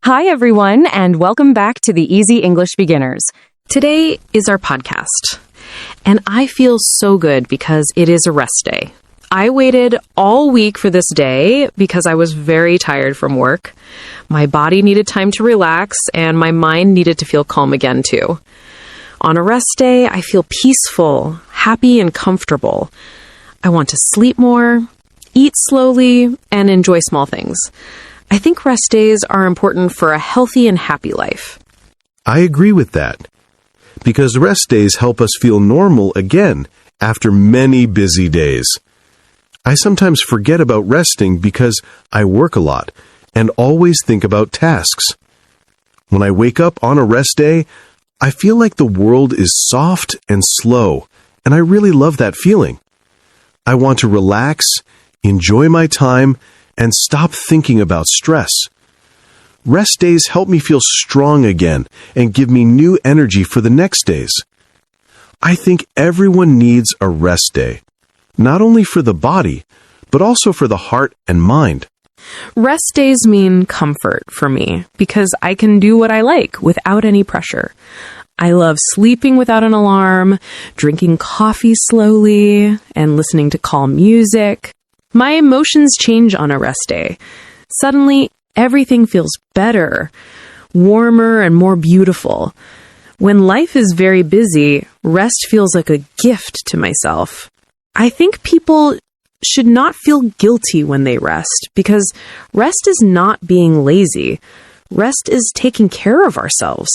Hi, everyone, and welcome back to the Easy English Beginners. Today is our podcast, and I feel so good because it is a rest day. I waited all week for this day because I was very tired from work. My body needed time to relax, and my mind needed to feel calm again, too. On a rest day, I feel peaceful, happy, and comfortable. I want to sleep more, eat slowly, and enjoy small things. I think rest days are important for a healthy and happy life. I agree with that, because rest days help us feel normal again after many busy days. I sometimes forget about resting because I work a lot and always think about tasks. When I wake up on a rest day, I feel like the world is soft and slow, and I really love that feeling. I want to relax, enjoy my time, and stop thinking about stress. Rest days help me feel strong again and give me new energy for the next days. I think everyone needs a rest day, not only for the body, but also for the heart and mind. Rest days mean comfort for me because I can do what I like without any pressure. I love sleeping without an alarm, drinking coffee slowly, and listening to calm music. My emotions change on a rest day. Suddenly, everything feels better, warmer, and more beautiful. When life is very busy, rest feels like a gift to myself. I think people should not feel guilty when they rest, because rest is not being lazy. Rest is taking care of ourselves.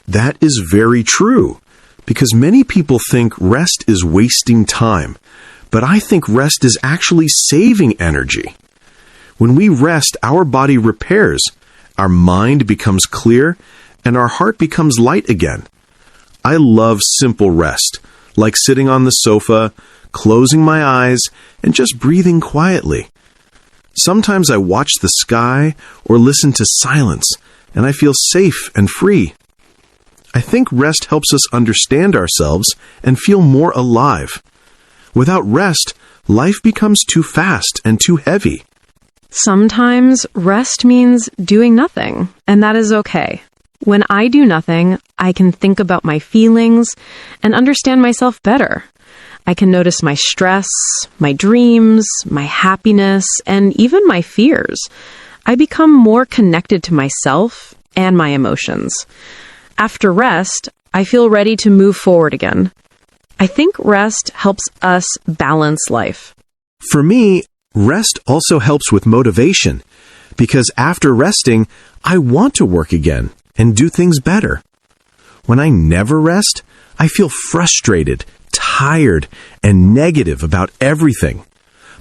That is very true, because many people think rest is wasting time. But I think rest is actually saving energy. When we rest, our body repairs, our mind becomes clear, and our heart becomes light again. I love simple rest, like sitting on the sofa, closing my eyes, and just breathing quietly. Sometimes I watch the sky or listen to silence, and I feel safe and free. I think rest helps us understand ourselves and feel more alive. Without rest, life becomes too fast and too heavy. Sometimes rest means doing nothing, and that is okay. When I do nothing, I can think about my feelings and understand myself better. I can notice my stress, my dreams, my happiness, and even my fears. I become more connected to myself and my emotions. After rest, I feel ready to move forward again. I think rest helps us balance life. For me, rest also helps with motivation, because after resting, I want to work again and do things better. When I never rest, I feel frustrated, tired, and negative about everything.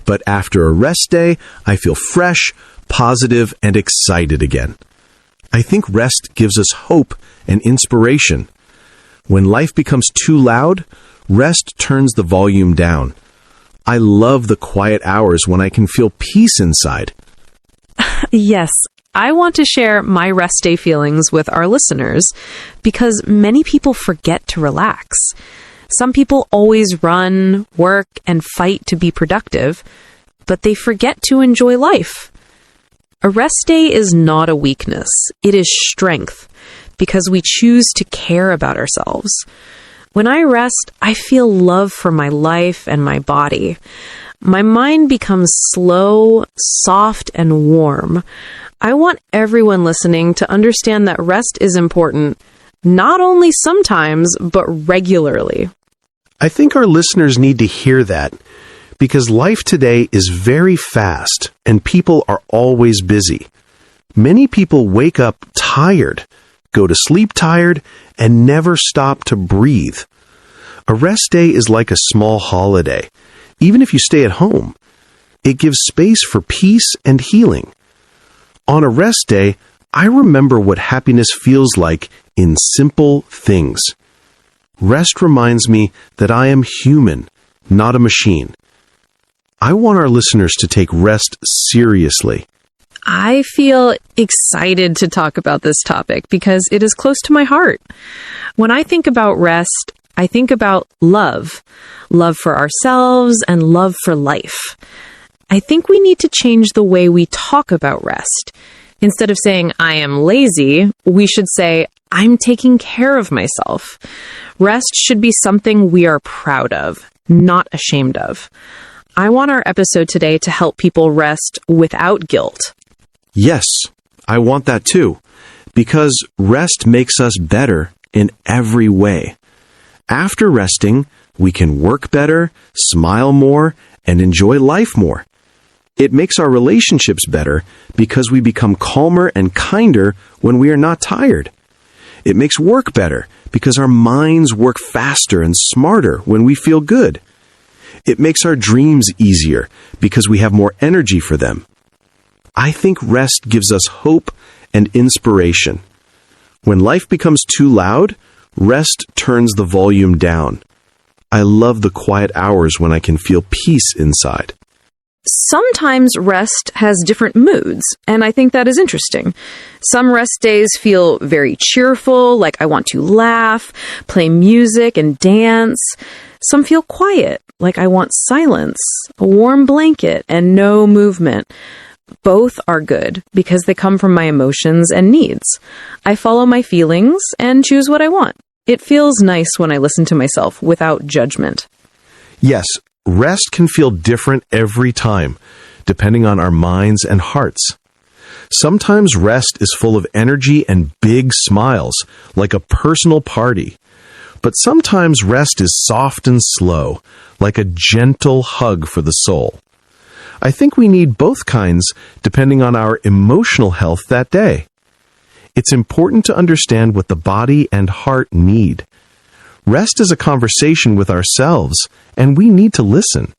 But after a rest day, I feel fresh, positive, and excited again. I think rest gives us hope and inspiration. When life becomes too loud, rest turns the volume down. I love the quiet hours when I can feel peace inside. Yes, I want to share my rest day feelings with our listeners because many people forget to relax. Some people always run, work, and fight to be productive, but they forget to enjoy life. A rest day is not a weakness, it is strength, because we choose to care about ourselves. When I rest, I feel love for my life and my body. My mind becomes slow, soft, and warm. I want everyone listening to understand that rest is important, not only sometimes, but regularly. I think our listeners need to hear that, because life today is very fast and people are always busy. Many people wake up tired, go to sleep tired, and never stop to breathe. A rest day is like a small holiday, even if you stay at home. It gives space for peace and healing. On a rest day, I remember what happiness feels like in simple things. Rest reminds me that I am human, not a machine. I want our listeners to take rest seriously. I feel excited to talk about this topic because it is close to my heart. When I think about rest, I think about love for ourselves and love for life. I think we need to change the way we talk about rest. Instead of saying, I am lazy, we should say, I'm taking care of myself. Rest should be something we are proud of, not ashamed of. I want our episode today to help people rest without guilt. Yes, I want that too, because rest makes us better in every way. After resting, we can work better, smile more, and enjoy life more. It makes our relationships better because we become calmer and kinder when we are not tired. It makes work better because our minds work faster and smarter when we feel good. It makes our dreams easier because we have more energy for them. I think rest gives us hope and inspiration. When life becomes too loud, rest turns the volume down. I love the quiet hours when I can feel peace inside. Sometimes rest has different moods, and I think that is interesting. Some rest days feel very cheerful, like I want to laugh, play music, and dance. Some feel quiet, like I want silence, a warm blanket, and no movement. Both are good because they come from my emotions and needs. I follow my feelings and choose what I want. It feels nice when I listen to myself without judgment. Yes, rest can feel different every time, depending on our minds and hearts. Sometimes rest is full of energy and big smiles, like a personal party. But sometimes rest is soft and slow, like a gentle hug for the soul. I think we need both kinds depending on our emotional health that day. It's important to understand what the body and heart need. Rest is a conversation with ourselves, and we need to listen.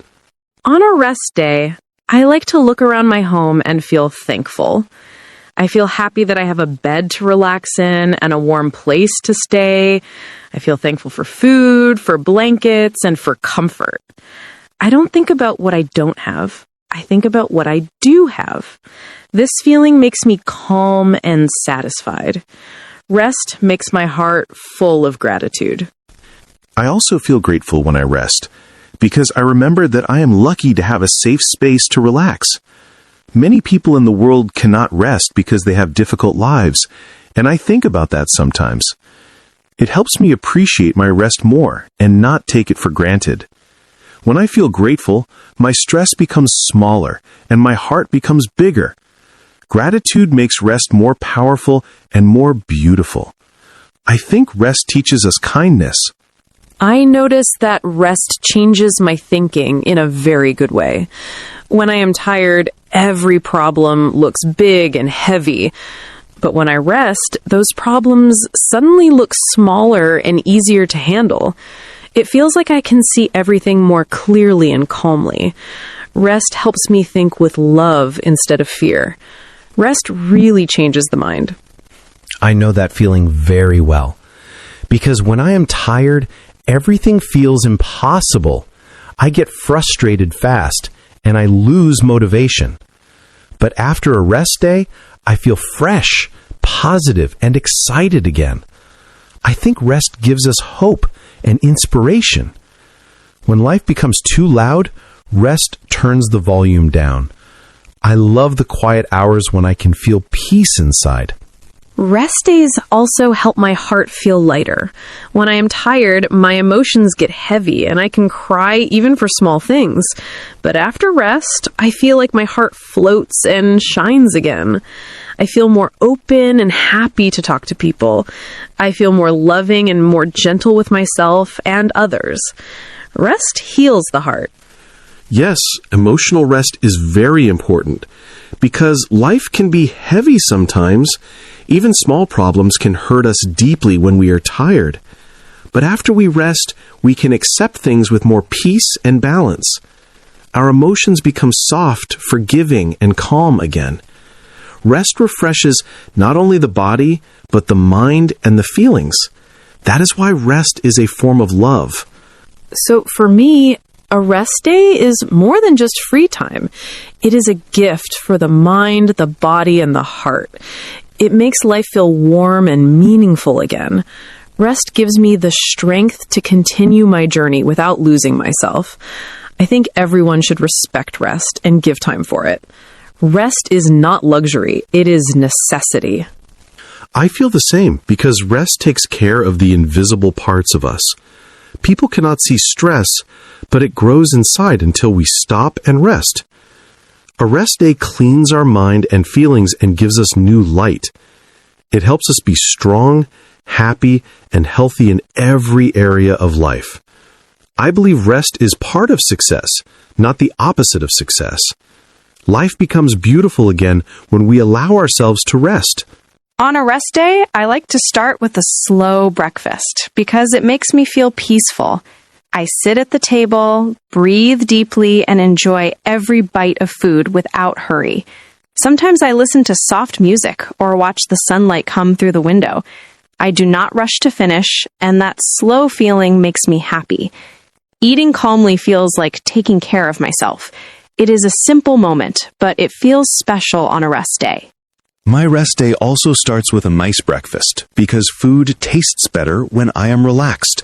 On a rest day, I like to look around my home and feel thankful. I feel happy that I have a bed to relax in and a warm place to stay. I feel thankful for food, for blankets, and for comfort. I don't think about what I don't have. I think about what I do have. This feeling makes me calm and satisfied. Rest makes my heart full of gratitude. I also feel grateful when I rest, because I remember that I am lucky to have a safe space to relax. Many people in the world cannot rest because they have difficult lives, and I think about that sometimes. It helps me appreciate my rest more and not take it for granted. When I feel grateful, my stress becomes smaller and my heart becomes bigger. Gratitude makes rest more powerful and more beautiful. I think rest teaches us kindness. I notice that rest changes my thinking in a very good way. When I am tired, every problem looks big and heavy. But when I rest, those problems suddenly look smaller and easier to handle. It feels like I can see everything more clearly and calmly. Rest helps me think with love instead of fear. Rest really changes the mind. I know that feeling very well. Because when I am tired, everything feels impossible. I get frustrated fast, and I lose motivation. But after a rest day, I feel fresh, positive, and excited again. I think rest gives us hope and inspiration. When life becomes too loud, rest turns the volume down. I love the quiet hours when I can feel peace inside. Rest days also help my heart feel lighter. When I am tired, my emotions get heavy and I can cry even for small things. But after rest, I feel like my heart floats and shines again. I feel more open and happy to talk to people. I feel more loving and more gentle with myself and others. Rest heals the heart. Yes, emotional rest is very important because life can be heavy sometimes. Even small problems can hurt us deeply when we are tired. But after we rest, we can accept things with more peace and balance. Our emotions become soft, forgiving, and calm again. Rest refreshes not only the body, but the mind and the feelings. That is why rest is a form of love. So for me, a rest day is more than just free time. It is a gift for the mind, the body, and the heart. It makes life feel warm and meaningful again. Rest gives me the strength to continue my journey without losing myself. I think everyone should respect rest and give time for it. Rest is not luxury, it is necessity. I feel the same because rest takes care of the invisible parts of us. People cannot see stress, but it grows inside until we stop and rest. A rest day cleans our mind and feelings and gives us new light. It helps us be strong, happy, and healthy in every area of life. I believe rest is part of success, not the opposite of success. Life becomes beautiful again when we allow ourselves to rest. On a rest day, I like to start with a slow breakfast because it makes me feel peaceful. I sit at the table, breathe deeply, and enjoy every bite of food without hurry. Sometimes I listen to soft music or watch the sunlight come through the window. I do not rush to finish, and that slow feeling makes me happy. Eating calmly feels like taking care of myself. It is a simple moment, but it feels special on a rest day. My rest day also starts with a nice breakfast because food tastes better when I am relaxed.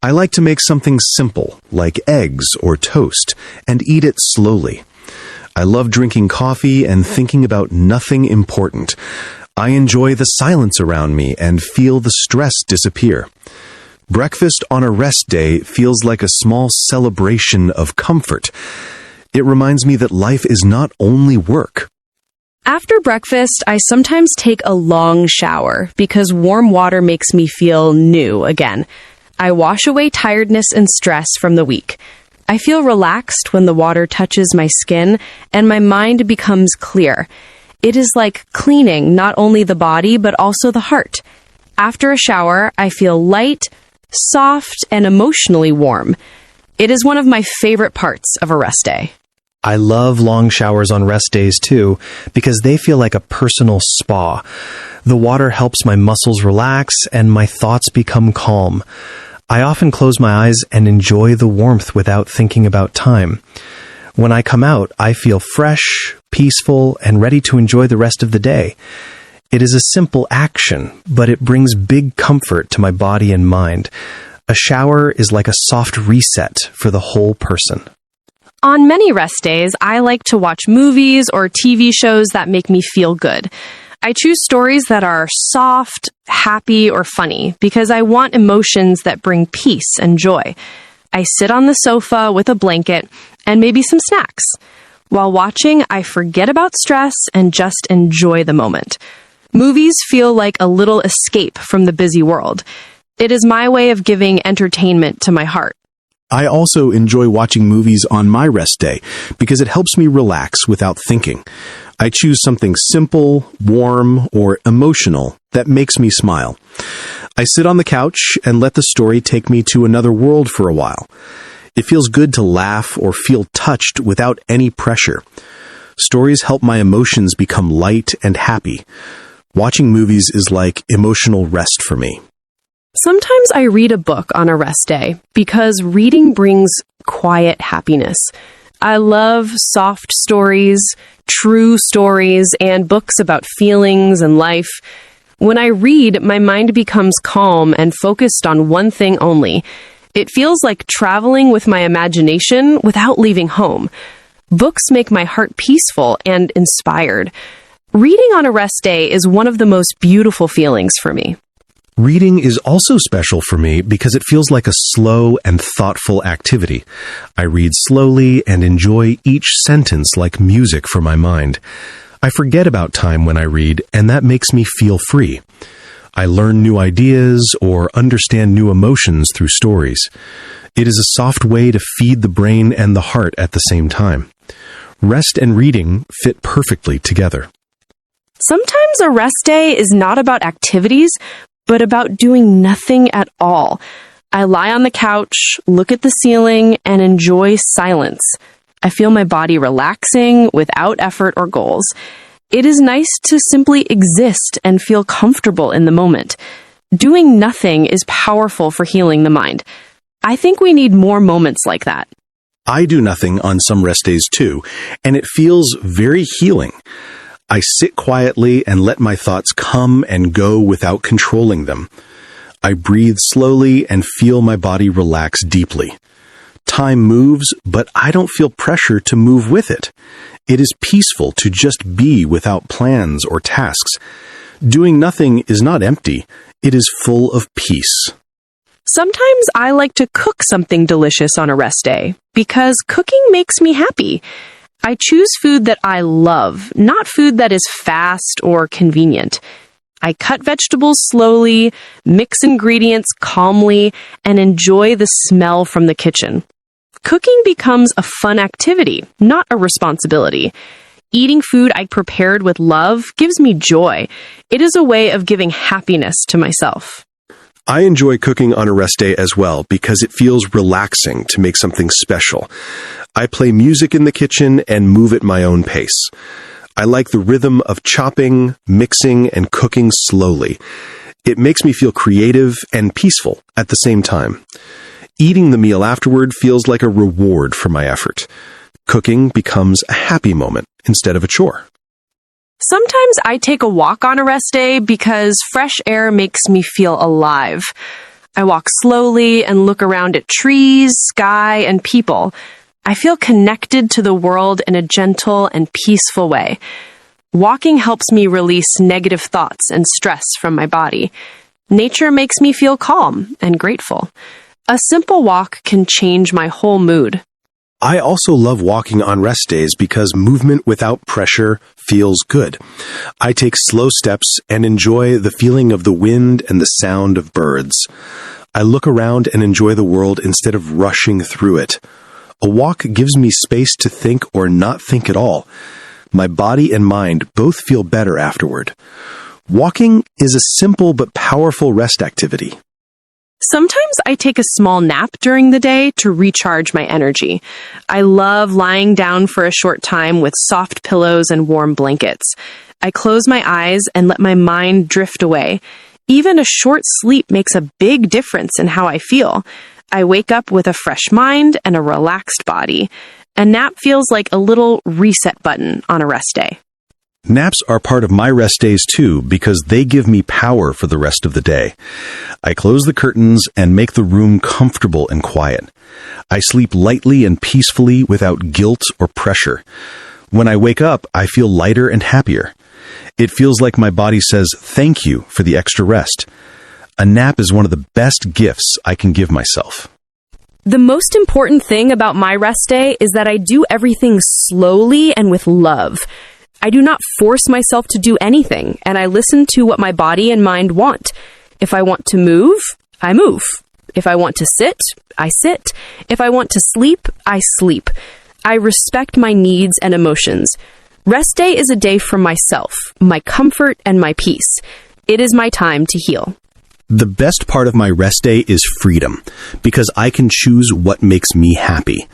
I like to make something simple, like eggs or toast, and eat it slowly. I love drinking coffee and thinking about nothing important. I enjoy the silence around me and feel the stress disappear. Breakfast on a rest day feels like a small celebration of comfort. It reminds me that life is not only work. After breakfast, I sometimes take a long shower because warm water makes me feel new again. I wash away tiredness and stress from the week. I feel relaxed when the water touches my skin and my mind becomes clear. It is like cleaning not only the body but also the heart. After a shower, I feel light, soft, and emotionally warm. It is one of my favorite parts of a rest day. I love long showers on rest days too, because they feel like a personal spa. The water helps my muscles relax and my thoughts become calm. I often close my eyes and enjoy the warmth without thinking about time. When I come out, I feel fresh, peaceful, and ready to enjoy the rest of the day. It is a simple action, but it brings big comfort to my body and mind. A shower is like a soft reset for the whole person. On many rest days, I like to watch movies or TV shows that make me feel good. I choose stories that are soft, happy, or funny because I want emotions that bring peace and joy. I sit on the sofa with a blanket and maybe some snacks. While watching, I forget about stress and just enjoy the moment. Movies feel like a little escape from the busy world. It is my way of giving entertainment to my heart. I also enjoy watching movies on my rest day because it helps me relax without thinking. I choose something simple, warm, or emotional that makes me smile. I sit on the couch and let the story take me to another world for a while. It feels good to laugh or feel touched without any pressure. Stories help my emotions become light and happy. Watching movies is like emotional rest for me. Sometimes I read a book on a rest day because reading brings quiet happiness. I love soft stories, true stories, and books about feelings and life. When I read, my mind becomes calm and focused on one thing only. It feels like traveling with my imagination without leaving home. Books make my heart peaceful and inspired. Reading on a rest day is one of the most beautiful feelings for me. Reading is also special for me because it feels like a slow and thoughtful activity. I read slowly and enjoy each sentence like music for my mind. I forget about time when I read, and that makes me feel free. I learn new ideas or understand new emotions through stories. It is a soft way to feed the brain and the heart at the same time. Rest and reading fit perfectly together. Sometimes a rest day is not about activities, but about doing nothing at all. I lie on the couch, look at the ceiling, and enjoy silence. I feel my body relaxing without effort or goals. It is nice to simply exist and feel comfortable in the moment. Doing nothing is powerful for healing the mind. I think we need more moments like that. I do nothing on some rest days too, and it feels very healing. I sit quietly and let my thoughts come and go without controlling them. I breathe slowly and feel my body relax deeply. Time moves, but I don't feel pressure to move with it. It is peaceful to just be without plans or tasks. Doing nothing is not empty. It is full of peace. Sometimes I like to cook something delicious on a rest day because cooking makes me happy. I choose food that I love, not food that is fast or convenient. I cut vegetables slowly, mix ingredients calmly, and enjoy the smell from the kitchen. Cooking becomes a fun activity, not a responsibility. Eating food I prepared with love gives me joy. It is a way of giving happiness to myself. I enjoy cooking on a rest day as well because it feels relaxing to make something special. I play music in the kitchen and move at my own pace. I like the rhythm of chopping, mixing, and cooking slowly. It makes me feel creative and peaceful at the same time. Eating the meal afterward feels like a reward for my effort. Cooking becomes a happy moment instead of a chore. Sometimes I take a walk on a rest day because fresh air makes me feel alive. I walk slowly and look around at trees, sky, and people. I feel connected to the world in a gentle and peaceful way. Walking helps me release negative thoughts and stress from my body. Nature makes me feel calm and grateful. A simple walk can change my whole mood. I also love walking on rest days because movement without pressure feels good. I take slow steps and enjoy the feeling of the wind and the sound of birds. I look around and enjoy the world instead of rushing through it. A walk gives me space to think or not think at all. My body and mind both feel better afterward. Walking is a simple but powerful rest activity. Sometimes I take a small nap during the day to recharge my energy. I love lying down for a short time with soft pillows and warm blankets. I close my eyes and let my mind drift away. Even a short sleep makes a big difference in how I feel. I wake up with a fresh mind and a relaxed body. A nap feels like a little reset button on a rest day. Naps are part of my rest days too because they give me power for the rest of the day. I close the curtains and make the room comfortable and quiet. I sleep lightly and peacefully without guilt or pressure. When I wake up, I feel lighter and happier. It feels like my body says thank you for the extra rest. A nap is one of the best gifts I can give myself. The most important thing about my rest day is that I do everything slowly and with love. I do not force myself to do anything, and I listen to what my body and mind want. If I want to move, I move. If I want to sit, I sit. If I want to sleep, I sleep. I respect my needs and emotions. Rest day is a day for myself, my comfort, and my peace. It is my time to heal. The best part of my rest day is freedom, because I can choose what makes me happy.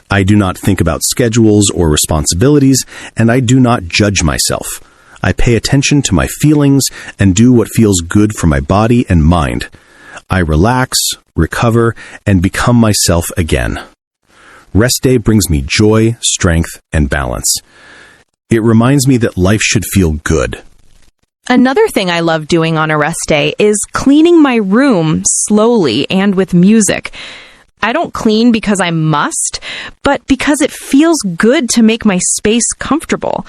I do not think about schedules or responsibilities, and I do not judge myself. I pay attention to my feelings and do what feels good for my body and mind. I relax, recover, and become myself again. Rest day brings me joy, strength, and balance. It reminds me that life should feel good. Another thing I love doing on a rest day is cleaning my room slowly and with music. I don't clean because I must, but because it feels good to make my space comfortable.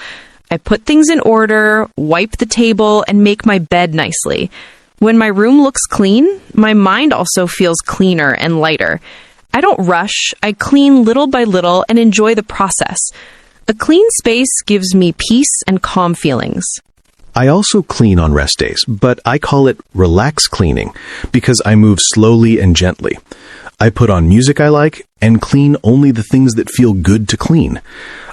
I put things in order, wipe the table, and make my bed nicely. When my room looks clean, my mind also feels cleaner and lighter. I don't rush, I clean little by little and enjoy the process. A clean space gives me peace and calm feelings. I also clean on rest days, but I call it relax cleaning because I move slowly and gently. I put on music I like and clean only the things that feel good to clean.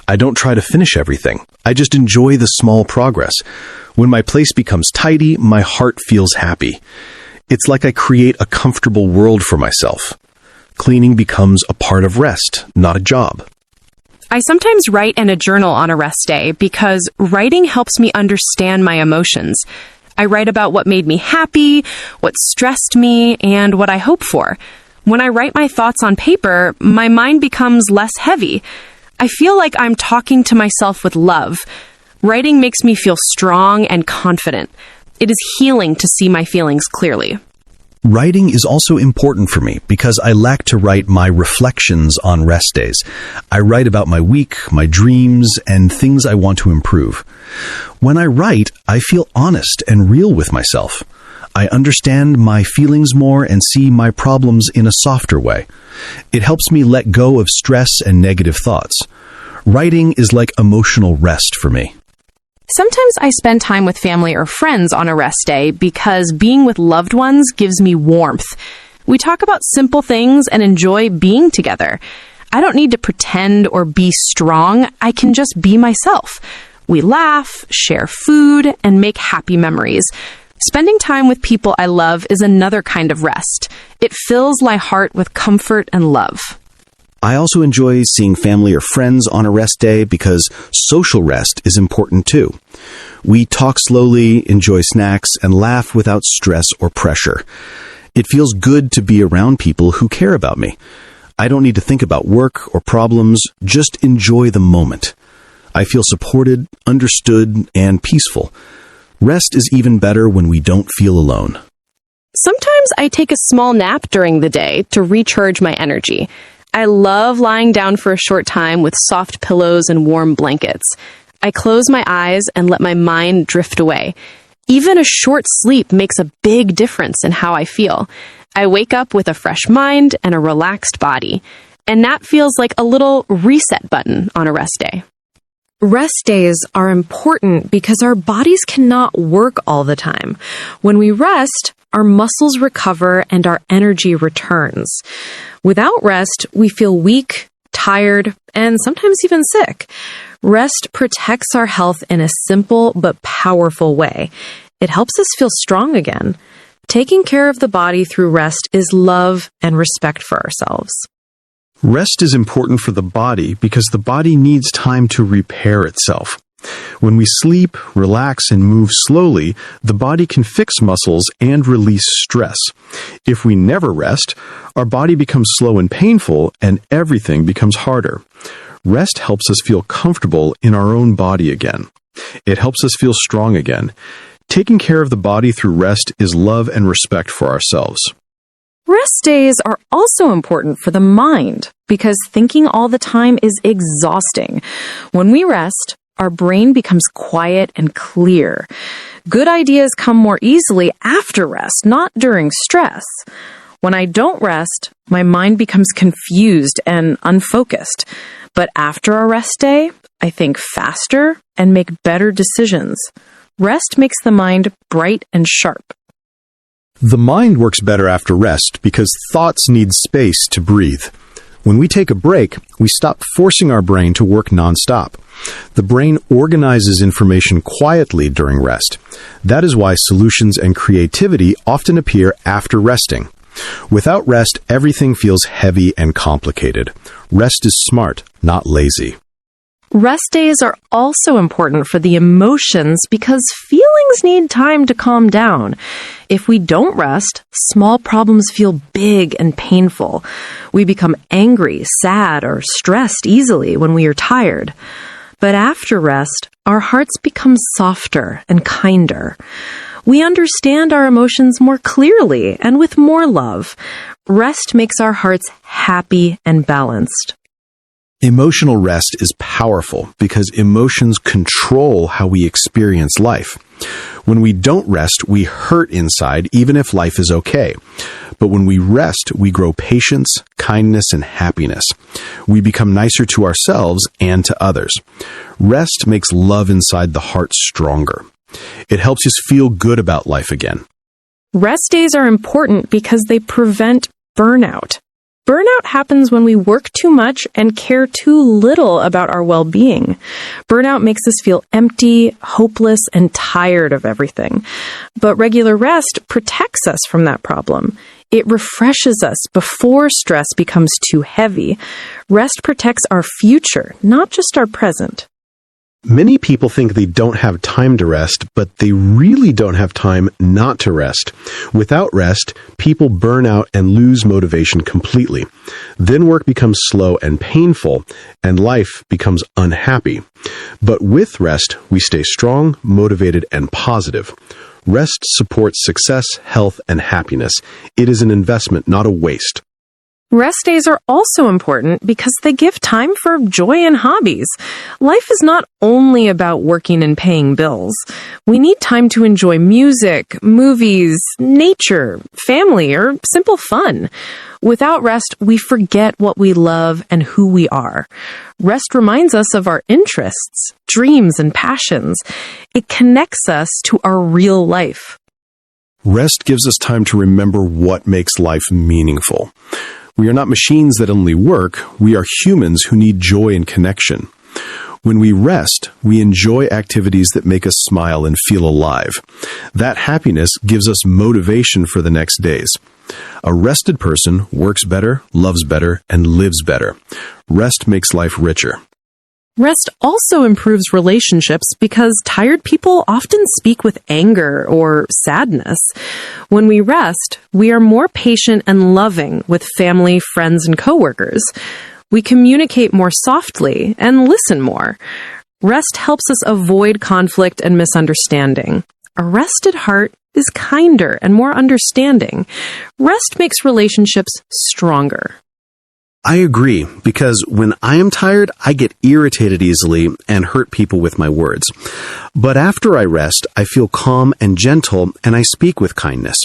I don't try to finish everything. I just enjoy the small progress. When my place becomes tidy, my heart feels happy. It's like I create a comfortable world for myself. Cleaning becomes a part of rest, not a job. I sometimes write in a journal on a rest day because writing helps me understand my emotions. I write about what made me happy, what stressed me, and what I hope for. When I write my thoughts on paper, my mind becomes less heavy. I feel like I'm talking to myself with love. Writing makes me feel strong and confident. It is healing to see my feelings clearly. Writing is also important for me because I like to write my reflections on rest days. I write about my week, my dreams, and things I want to improve. When I write, I feel honest and real with myself. I understand my feelings more and see my problems in a softer way. It helps me let go of stress and negative thoughts. Writing is like emotional rest for me. Sometimes I spend time with family or friends on a rest day because being with loved ones gives me warmth. We talk about simple things and enjoy being together. I don't need to pretend or be strong. I can just be myself. We laugh, share food, and make happy memories. Spending time with people I love is another kind of rest. It fills my heart with comfort and love. I also enjoy seeing family or friends on a rest day because social rest is important too. We talk slowly, enjoy snacks, and laugh without stress or pressure. It feels good to be around people who care about me. I don't need to think about work or problems, just enjoy the moment. I feel supported, understood, and peaceful. Rest is even better when we don't feel alone. Sometimes I take a small nap during the day to recharge my energy. I love lying down for a short time with soft pillows and warm blankets. I close my eyes and let my mind drift away. Even a short sleep makes a big difference in how I feel. I wake up with a fresh mind and a relaxed body. And that feels like a little reset button on a rest day. Rest days are important because our bodies cannot work all the time. When we rest, our muscles recover and our energy returns. Without rest, we feel weak, tired, and sometimes even sick. Rest protects our health in a simple but powerful way. It helps us feel strong again. Taking care of the body through rest is love and respect for ourselves. Rest is important for the body because the body needs time to repair itself. When we sleep, relax, and move slowly, the body can fix muscles and release stress. If we never rest, our body becomes slow and painful, and everything becomes harder. Rest helps us feel comfortable in our own body again. It helps us feel strong again. Taking care of the body through rest is love and respect for ourselves. Rest days are also important for the mind because thinking all the time is exhausting. When we rest, our brain becomes quiet and clear. Good ideas come more easily after rest, not during stress. When I don't rest, my mind becomes confused and unfocused. But after a rest day, I think faster and make better decisions. Rest makes the mind bright and sharp. The mind works better after rest because thoughts need space to breathe. When we take a break, we stop forcing our brain to work nonstop. The brain organizes information quietly during rest. That is why solutions and creativity often appear after resting. Without rest, everything feels heavy and complicated. Rest is smart, not lazy. Rest days are also important for the emotions because feelings need time to calm down. If we don't rest, small problems feel big and painful. We become angry, sad, or stressed easily when we are tired. But after rest, our hearts become softer and kinder. We understand our emotions more clearly and with more love. Rest makes our hearts happy and balanced. Emotional rest is powerful because emotions control how we experience life. When we don't rest, we hurt inside even if life is okay. But when we rest, we grow patience, kindness, and happiness. We become nicer to ourselves and to others. Rest makes love inside the heart stronger. It helps us feel good about life again. Rest days are important because they prevent burnout. Burnout happens when we work too much and care too little about our well-being. Burnout makes us feel empty, hopeless, and tired of everything. But regular rest protects us from that problem. It refreshes us before stress becomes too heavy. Rest protects our future, not just our present. Many people think they don't have time to rest, but they really don't have time not to rest. Without rest, people burn out and lose motivation completely. Then work becomes slow and painful, and life becomes unhappy. But with rest, we stay strong, motivated, and positive. Rest supports success, health, and happiness. It is an investment, not a waste. Rest days are also important because they give time for joy and hobbies. Life is not only about working and paying bills. We need time to enjoy music, movies, nature, family, or simple fun. Without rest, we forget what we love and who we are. Rest reminds us of our interests, dreams, and passions. It connects us to our real life. Rest gives us time to remember what makes life meaningful. We are not machines that only work. We are humans who need joy and connection. When we rest, we enjoy activities that make us smile and feel alive. That happiness gives us motivation for the next days. A rested person works better, loves better, and lives better. Rest makes life richer. Rest also improves relationships because tired people often speak with anger or sadness. When we rest, we are more patient and loving with family, friends, and coworkers. We communicate more softly and listen more. Rest helps us avoid conflict and misunderstanding. A rested heart is kinder and more understanding. Rest makes relationships stronger. I agree, because when I am tired, I get irritated easily and hurt people with my words. But after I rest, I feel calm and gentle, and I speak with kindness.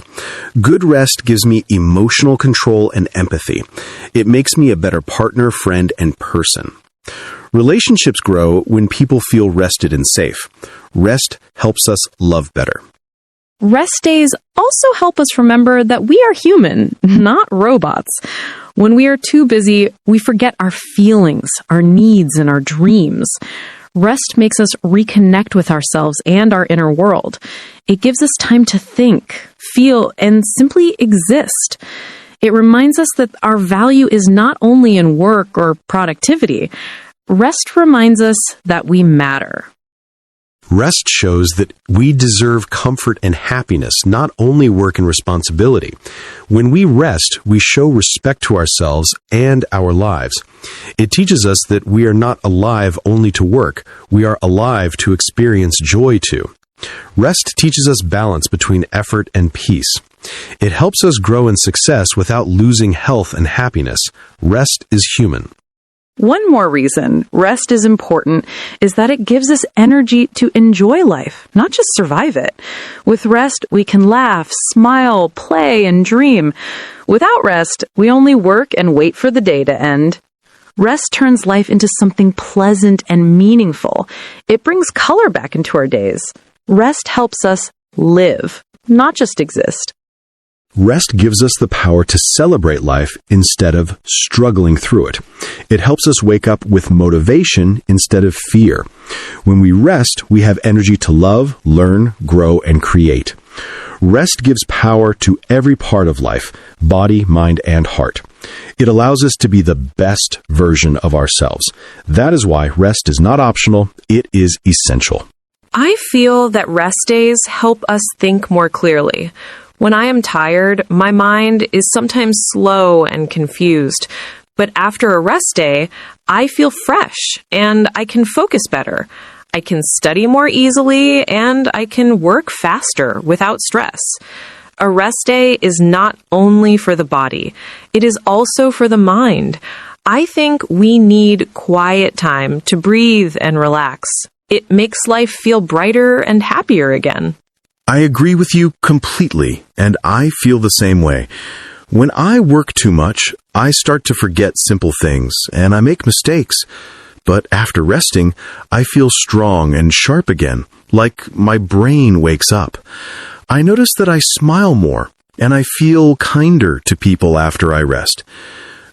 Good rest gives me emotional control and empathy. It makes me a better partner, friend, and person. Relationships grow when people feel rested and safe. Rest helps us love better. Rest days also help us remember that we are human, not robots. When we are too busy, we forget our feelings, our needs, and our dreams. Rest makes us reconnect with ourselves and our inner world. It gives us time to think, feel, and simply exist. It reminds us that our value is not only in work or productivity. Rest reminds us that we matter. Rest shows that we deserve comfort and happiness, not only work and responsibility. When we rest, we show respect to ourselves and our lives. It teaches us that we are not alive only to work. We are alive to experience joy too. Rest teaches us balance between effort and peace. It helps us grow in success without losing health and happiness. Rest is human. One more reason rest is important is that it gives us energy to enjoy life, not just survive it. With rest, we can laugh, smile, play, and dream. Without rest, we only work and wait for the day to end. Rest turns life into something pleasant and meaningful. It brings color back into our days. Rest helps us live, not just exist. Rest gives us the power to celebrate life instead of struggling through it. It helps us wake up with motivation instead of fear. When we rest, we have energy to love, learn, grow, and create. Rest gives power to every part of life, body, mind, and heart. It allows us to be the best version of ourselves. That is why rest is not optional, it is essential. I feel that rest days help us think more clearly. When I am tired, my mind is sometimes slow and confused. But after a rest day, I feel fresh and I can focus better. I can study more easily and I can work faster without stress. A rest day is not only for the body, it is also for the mind. I think we need quiet time to breathe and relax. It makes life feel brighter and happier again. I agree with you completely, and I feel the same way. When I work too much, I start to forget simple things, and I make mistakes. But after resting, I feel strong and sharp again, like my brain wakes up. I notice that I smile more, and I feel kinder to people after I rest.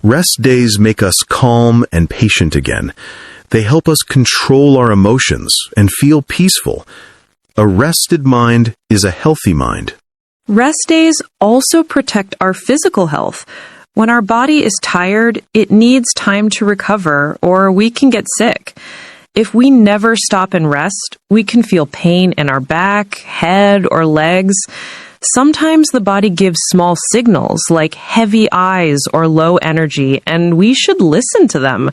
Rest days make us calm and patient again. They help us control our emotions and feel peaceful. A rested mind is a healthy mind. Rest days also protect our physical health. When our body is tired, it needs time to recover, or we can get sick. If we never stop and rest, we can feel pain in our back, head, or legs. Sometimes the body gives small signals like heavy eyes or low energy, and we should listen to them.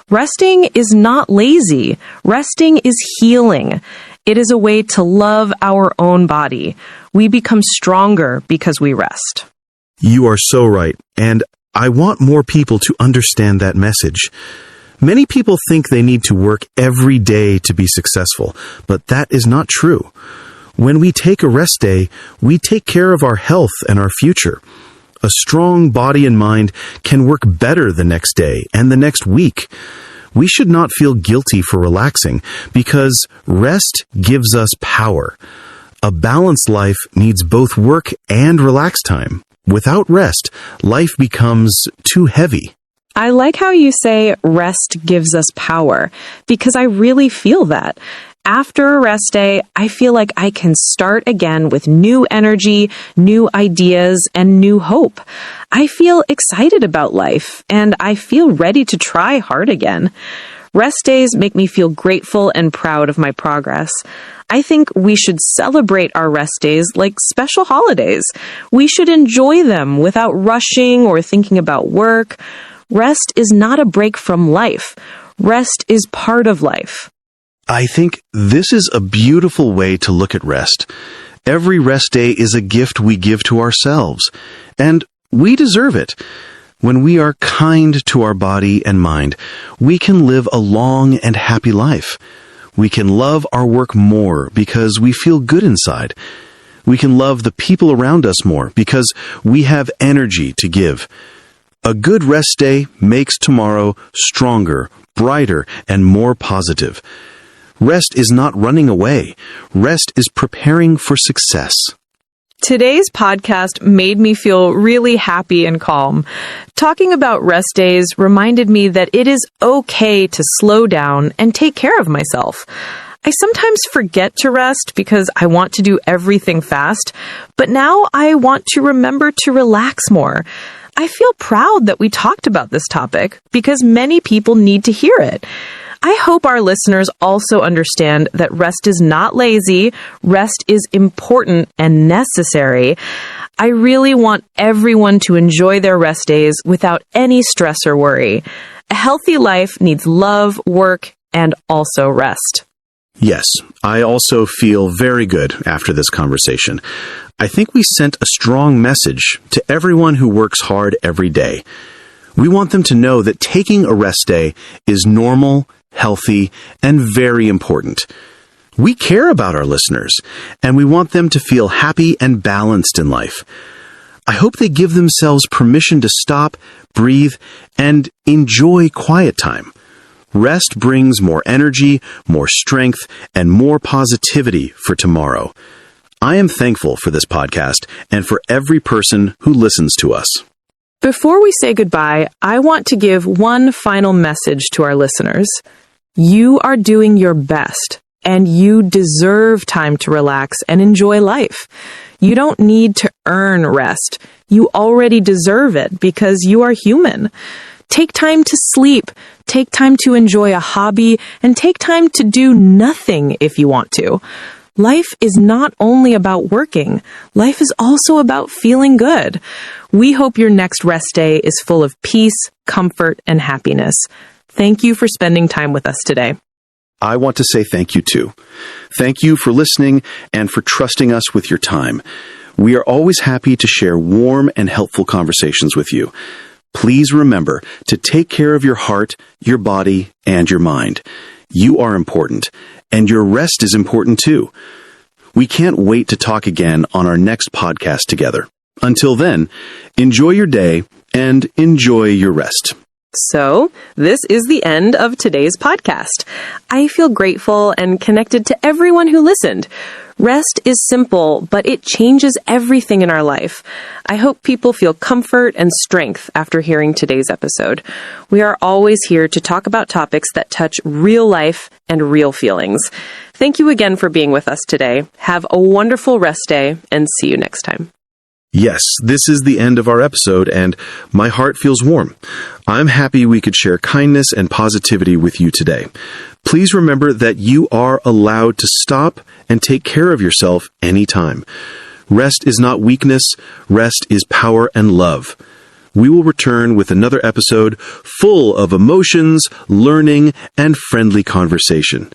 Resting is not lazy. Resting is healing. It is a way to love our own body. We become stronger because we rest. You are so right, and I want more people to understand that message. Many people think they need to work every day to be successful, but that is not true. When we take a rest day, we take care of our health and our future. A strong body and mind can work better the next day and the next week. We should not feel guilty for relaxing because rest gives us power. A balanced life needs both work and relax time. Without rest, life becomes too heavy. I like how you say rest gives us power, because I really feel that. After a rest day, I feel like I can start again with new energy, new ideas, and new hope. I feel excited about life, and I feel ready to try hard again. Rest days make me feel grateful and proud of my progress. I think we should celebrate our rest days like special holidays. We should enjoy them without rushing or thinking about work. Rest is not a break from life. Rest is part of life. I think this is a beautiful way to look at rest. Every rest day is a gift we give to ourselves, and we deserve it. When we are kind to our body and mind, we can live a long and happy life. We can love our work more because we feel good inside. We can love the people around us more because we have energy to give. A good rest day makes tomorrow stronger, brighter, and more positive. Rest is not running away. Rest is preparing for success. Today's podcast made me feel really happy and calm. Talking about rest days reminded me that it is okay to slow down and take care of myself. I sometimes forget to rest because I want to do everything fast, but now I want to remember to relax more. I feel proud that we talked about this topic because many people need to hear it. I hope our listeners also understand that rest is not lazy. Rest is important and necessary. I really want everyone to enjoy their rest days without any stress or worry. A healthy life needs love, work, and also rest. Yes, I also feel very good after this conversation. I think we sent a strong message to everyone who works hard every day. We want them to know that taking a rest day is normal, healthy, and very important. We care about our listeners, and we want them to feel happy and balanced in life. I hope they give themselves permission to stop, breathe, and enjoy quiet time. Rest brings more energy, more strength, and more positivity for tomorrow. I am thankful for this podcast and for every person who listens to us. Before we say goodbye, I want to give one final message to our listeners. You are doing your best, and you deserve time to relax and enjoy life. You don't need to earn rest. You already deserve it because you are human. Take time to sleep, take time to enjoy a hobby, and take time to do nothing if you want to. Life is not only about working. Life is also about feeling good. We hope your next rest day is full of peace, comfort, and happiness. Thank you for spending time with us today. I want to say thank you too. Thank you for listening and for trusting us with your time. We are always happy to share warm and helpful conversations with you. Please remember to take care of your heart, your body, and your mind. You are important, and your rest is important too. We can't wait to talk again on our next podcast together. Until then, enjoy your day and enjoy your rest. So, this is the end of today's podcast. I feel grateful and connected to everyone who listened. Rest is simple, but it changes everything in our life. I hope people feel comfort and strength after hearing today's episode. We are always here to talk about topics that touch real life and real feelings. Thank you again for being with us today. Have a wonderful rest day, and see you next time. Yes, this is the end of our episode, and my heart feels warm. I'm happy we could share kindness and positivity with you today. Please remember that you are allowed to stop and take care of yourself anytime. Rest is not weakness. Rest is power and love. We will return with another episode full of emotions, learning, and friendly conversation.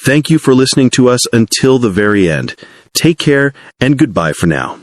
Thank you for listening to us until the very end. Take care and goodbye for now.